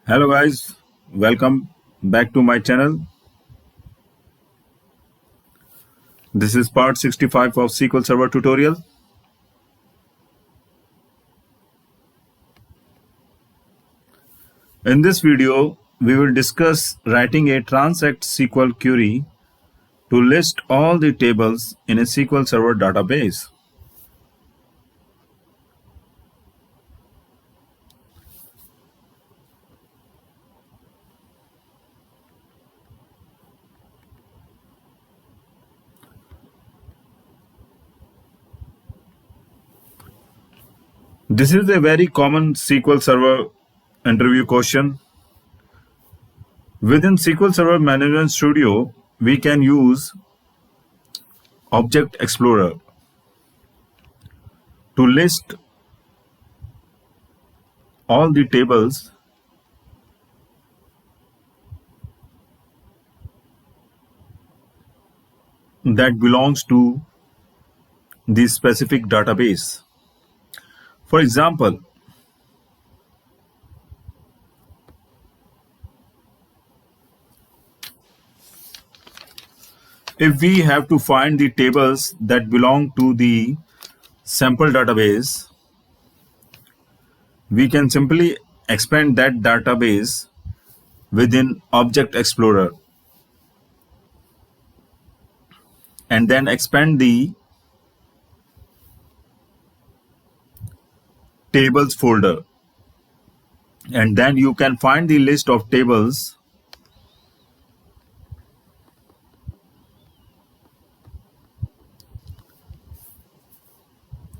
Hello guys, welcome back to my channel. This is part 65 of SQL Server tutorial. In this video, we will discuss writing a transact SQL query to list all the tables in a SQL Server database. This is a very common SQL Server interview question. Within SQL Server Management Studio, we can use Object Explorer to list all the tables that belongs to the specific database. For example, if we have to find the tables that belong to the sample database, we can simply expand that database within Object Explorer and then expand the tables folder, and then you can find the list of tables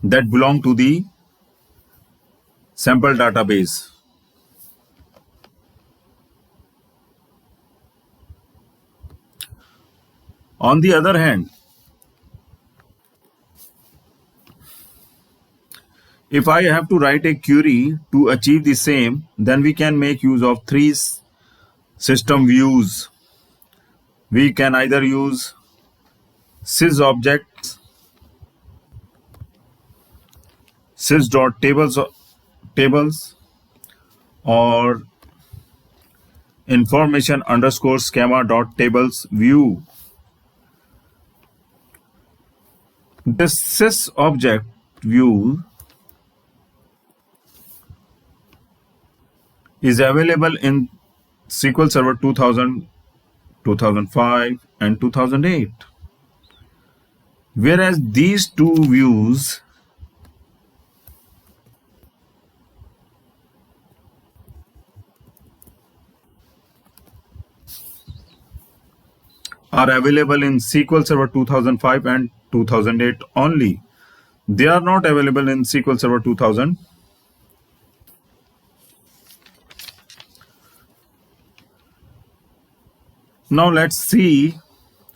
that belong to the sample database. On the other hand, if I have to write a query to achieve the same, then we can make use of three system views. We can either use sys objects, sys.tables, or information underscore schema.tables view. This sys object view is available in SQL Server 2000, 2005, and 2008. Whereas these two views are available in SQL Server 2005 and 2008 only. They are not available in SQL Server 2000. Now let's see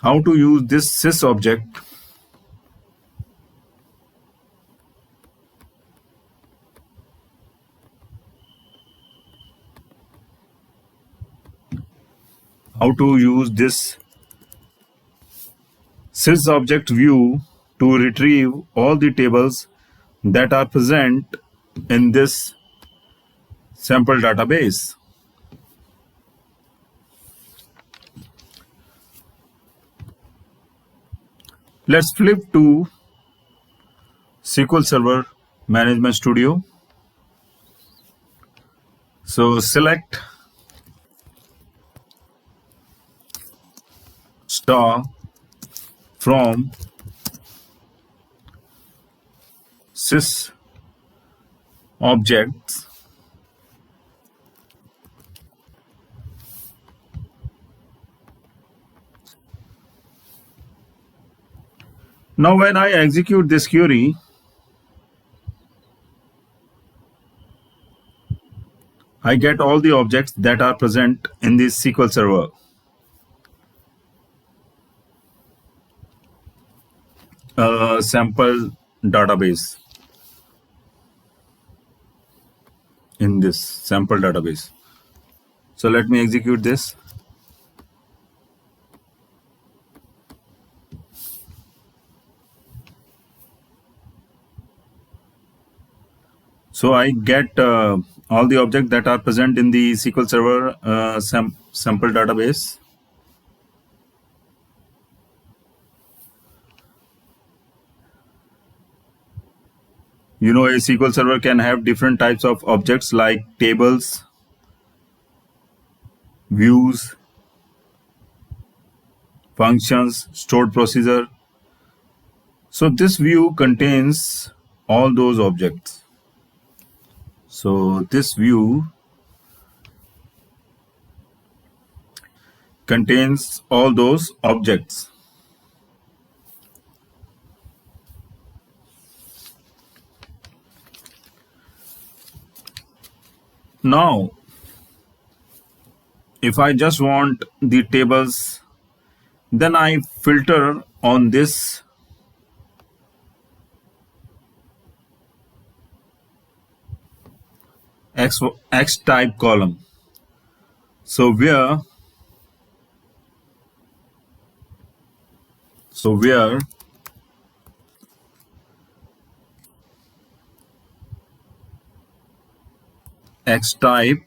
how to use this sys object sys object view to retrieve all the tables that are present in this sample database. Let's flip to SQL Server Management Studio. So select star from sys objects Now when I execute this query, I get all the objects that are present in this SQL Server. Sample database in this sample database. So let me execute this. So I get all the objects that are present in the SQL Server sample database. You know, a SQL Server can have different types of objects like tables, views, functions, stored procedure. So this view contains all those objects. So this view contains all those objects. Now, if I just want the tables, then I filter on this X type column. So where X type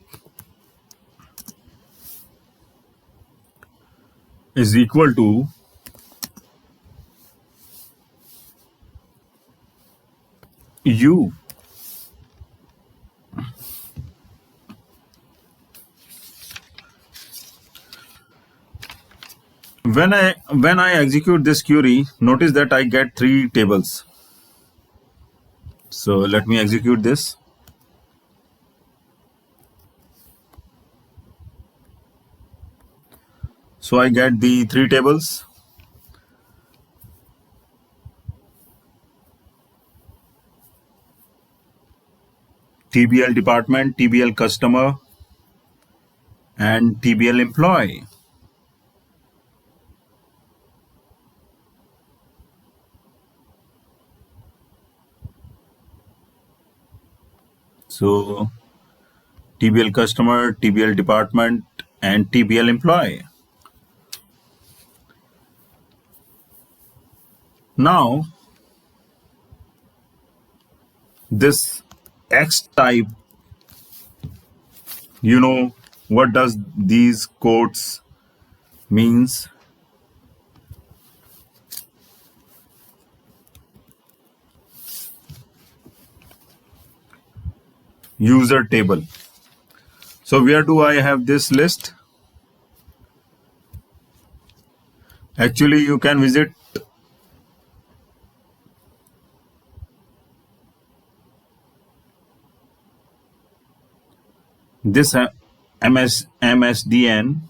is equal to U. When I execute this query, notice that I get 3 tables. So let me execute this. So I get the 3 tables. TBL department, TBL customer, and TBL employee. So TBL customer, TBL department, and TBL employee. Now, this X type, you know, what does these quotes means? User table. So where do I have this list? Actually, you can visit this MSDN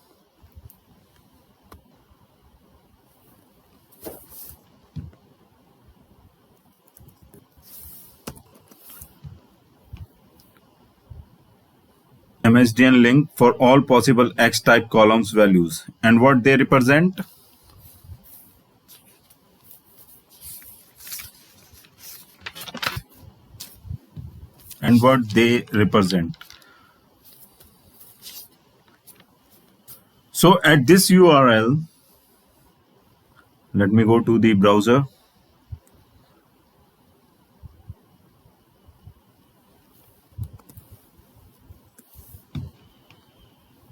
MSDN link for all possible X type columns values and what they represent. And what they represent. So at this URL, let me go to the browser.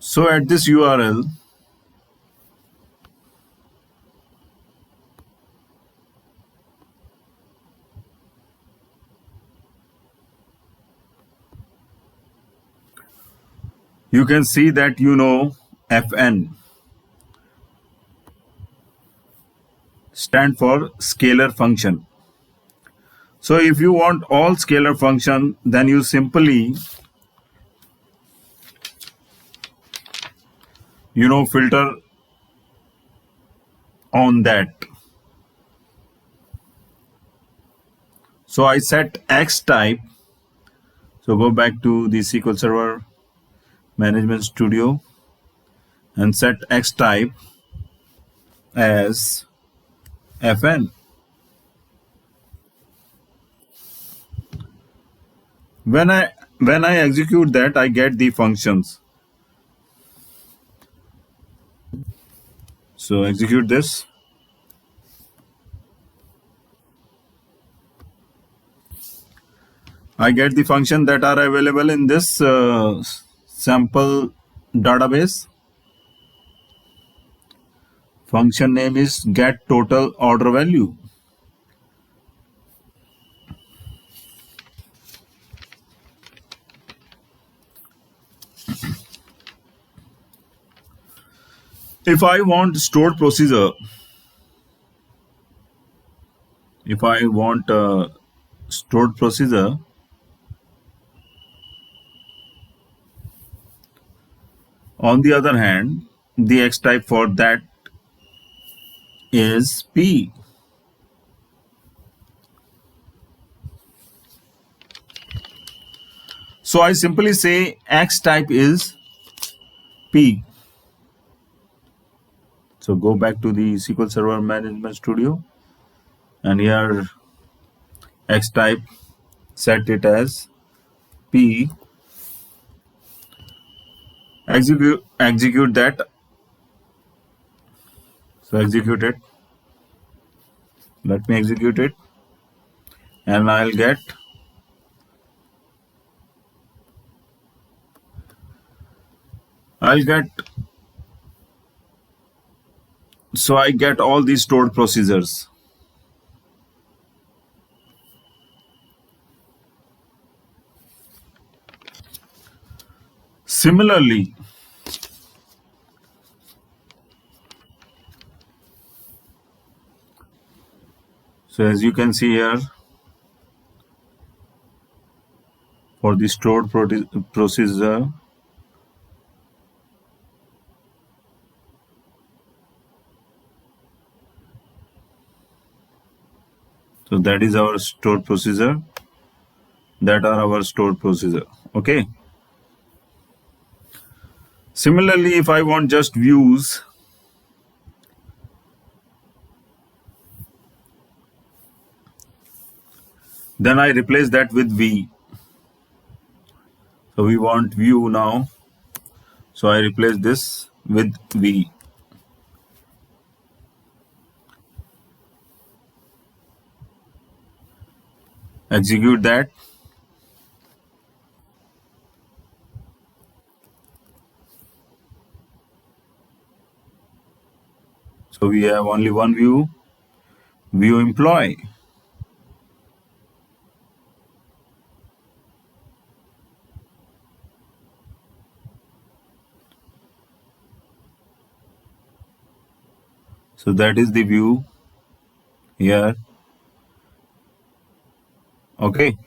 So at this URL, you can see that FN stand for scalar function. So if you want all scalar function, then you simply filter on that. So I set X type. So go back to the SQL Server Management Studio and set X type as FN. When I execute that, I get the functions. So execute this. I get the function that are available in this sample database. Function name is get total order value. If I want stored procedure, if I want stored procedure, on the other hand, the X type for that is P. So I simply say X type is P. So go back to the SQL Server Management Studio, and here X type, set it as P. Execute that. So execute it. Let me execute it, and I'll get so I get all these stored procedures. Similarly, so as you can see here, for the stored procedure, so that is our stored procedure. That are our stored procedure. Okay. Similarly, if I want just views, then I replace that with V. So we want view now. So I replace this with V. Execute that. So we have only one view employee. So that is the view here. Okay.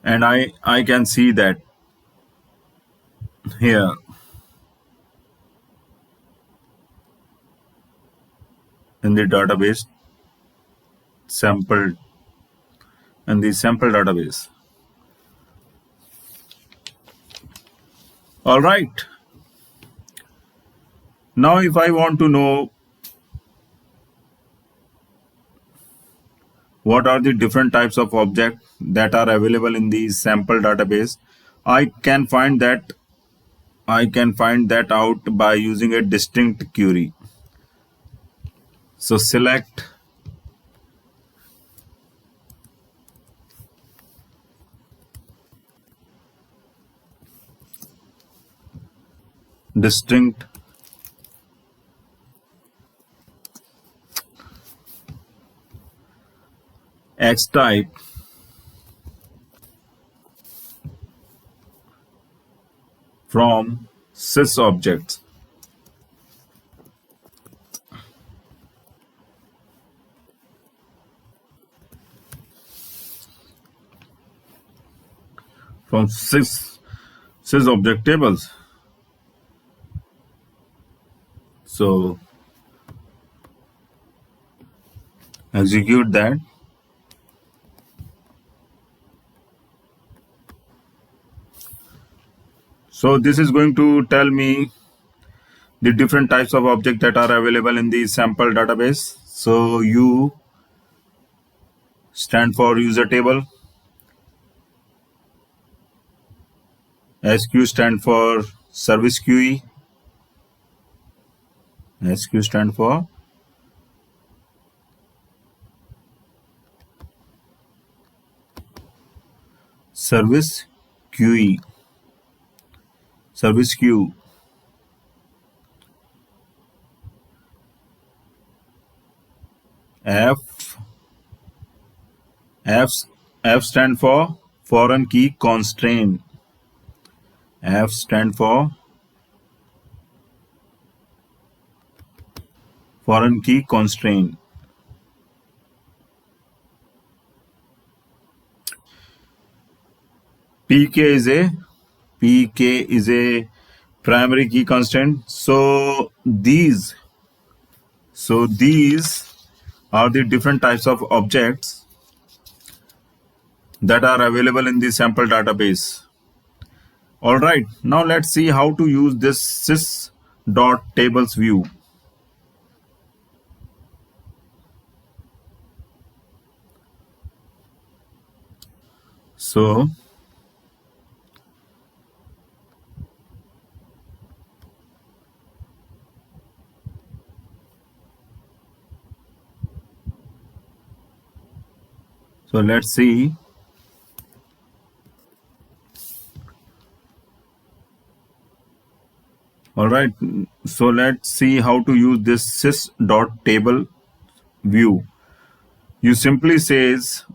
And I can see that here in the database sample, in the sample database. All right. Now if I want to know what are the different types of objects that are available in the sample database, I can find that out by using a distinct query. So select distinct X type from sys objects. From sys object tables. So execute that. So this is going to tell me the different types of objects that are available in the sample database. So U stand for user table, SQ stand for service queue, SQ stand for service QE, service queue. F F F stand for foreign key constraint. F stand for foreign key constraint. PK is a PK is a primary key constraint. So these are the different types of objects that are available in the sample database. All right, now let's see how to use this sys.tables view. So let's see. All right, so let's see how to use this sys.table view. You simply says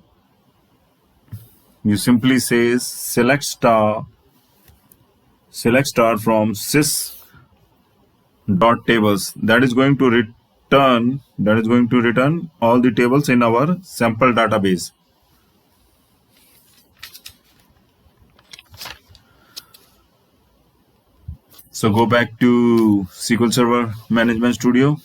select star from sys.tables. That is going to return all the tables in our sample database. So go back to SQL Server Management Studio.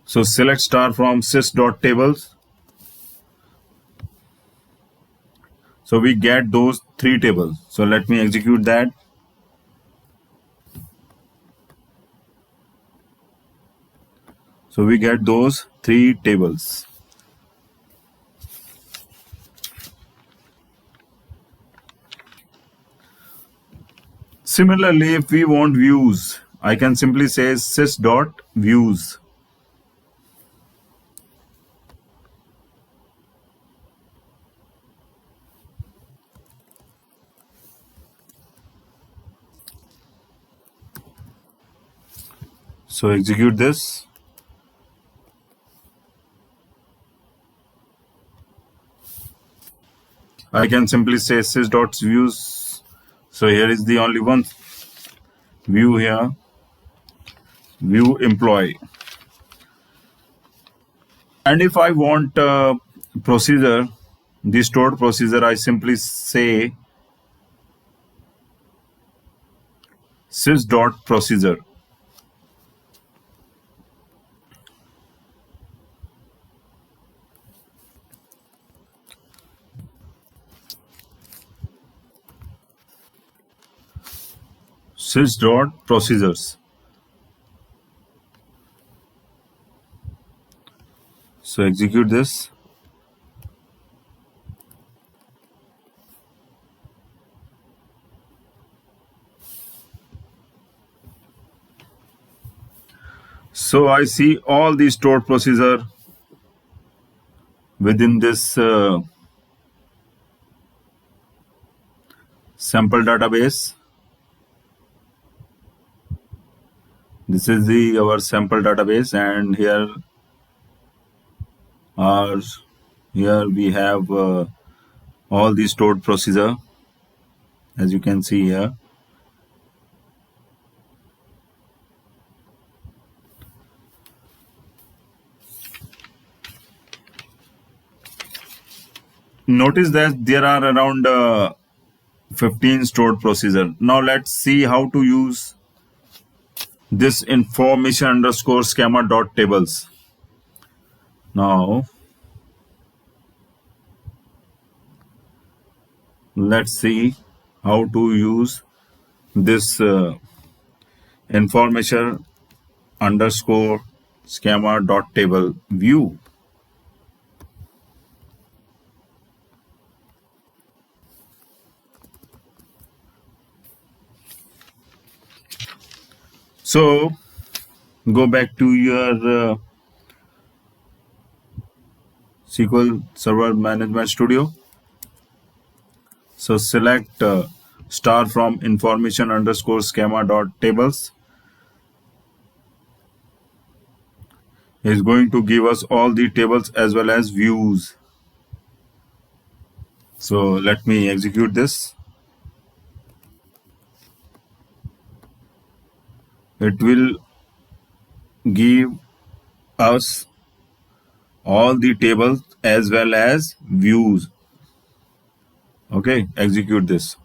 So select star from sys.tables. So we get those three tables. So let me execute that. So we get those three tables. Similarly, if we want views, I can simply say sys.views. So execute this. I can simply say sys.views. So here is the only one view here, view employee. And if I want procedure, the stored procedure, I simply say sys.procedure. Sys.procedures. So execute this. So I see all the stored procedure within this sample database. This is our sample database, and are here we have all the stored procedure, as you can see here. Notice that there are around 15 stored procedure. Now let's see how to use this information underscore schema dot tables. Now let's see how to use this information underscore schema dot table view. So go back to your SQL Server Management Studio. So select star from information underscore schema dot tables. Is going to give us all the tables as well as views. So let me execute this. It will give us all the tables as well as views. Okay, execute this.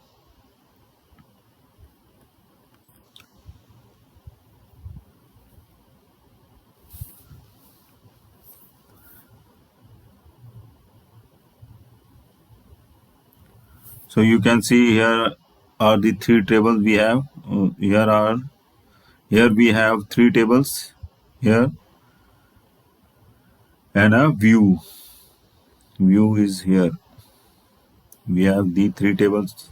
So you can see here are the three tables we have. Here we have three tables here and a view. View is here. We have the three tables: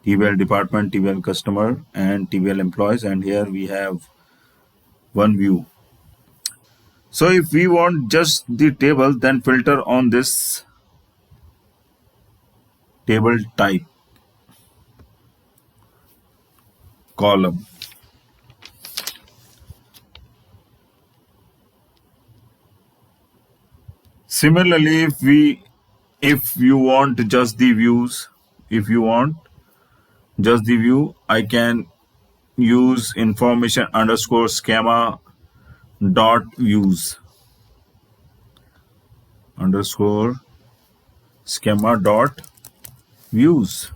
TVL department, TVL customer, and TVL employees. And here we have one view. So if we want just the table, then filter on this table type column. Similarly, if you want just the views, if you want just the view, I can use information underscore schema dot views underscore schema dot views.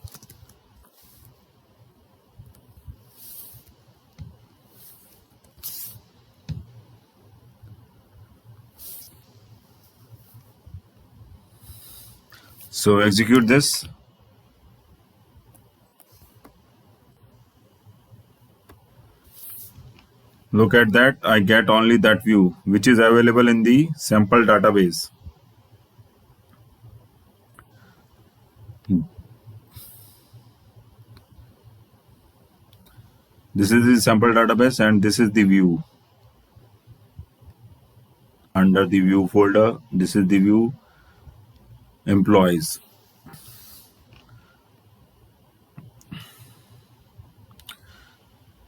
So execute this. Look at that, I get only that view which is available in the sample database. This is the sample database and this is the view. Under the view folder, this is the view employees.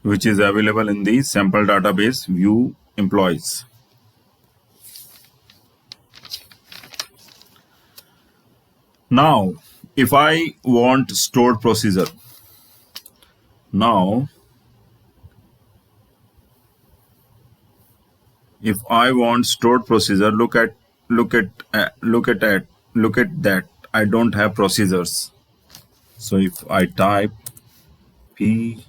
Which is available in the sample database view employees. Now, if I want stored procedure, now if I want stored procedure, look at that. I don't have procedures. So if I type PROCE,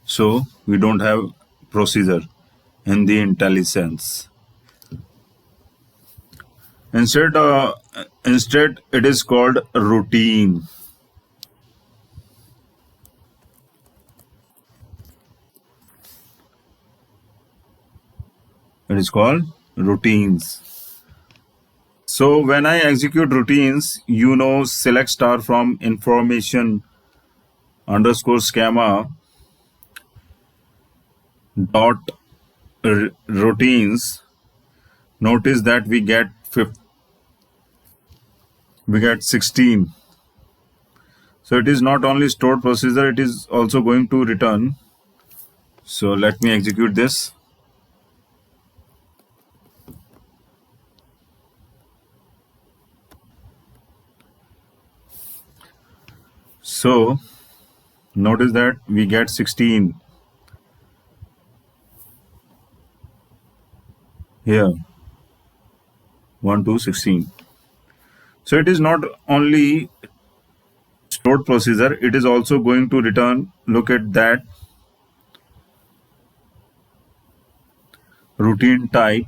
so we don't have procedure in the IntelliSense. Instead, it is called routine. It is called routines. So when I execute routines, select star from information underscore schema dot routines. Notice that we get 16. So it is not only stored procedure, it is also going to return. So let me execute this. So notice that we get 16 here, 1 to 16. So it is not only stored procedure, it is also going to return. Look at that routine type.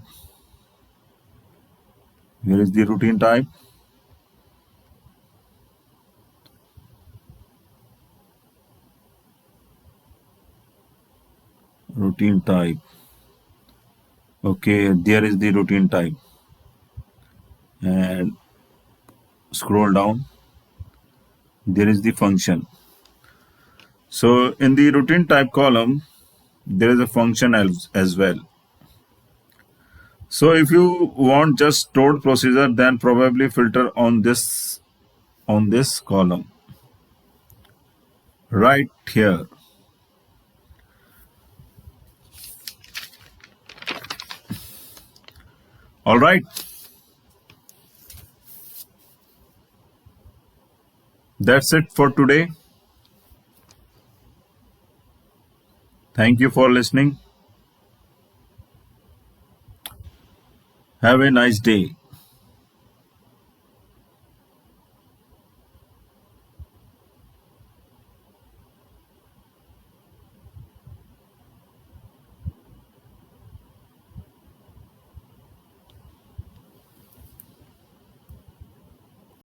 Here is the routine type. Routine type. Okay, there is the routine type. And scroll down. There is the function. So in the routine type column, there is a function as well. So if you want just stored procedure, then probably filter on this column right here. All right. That's it for today. Thank you for listening. Have a nice day.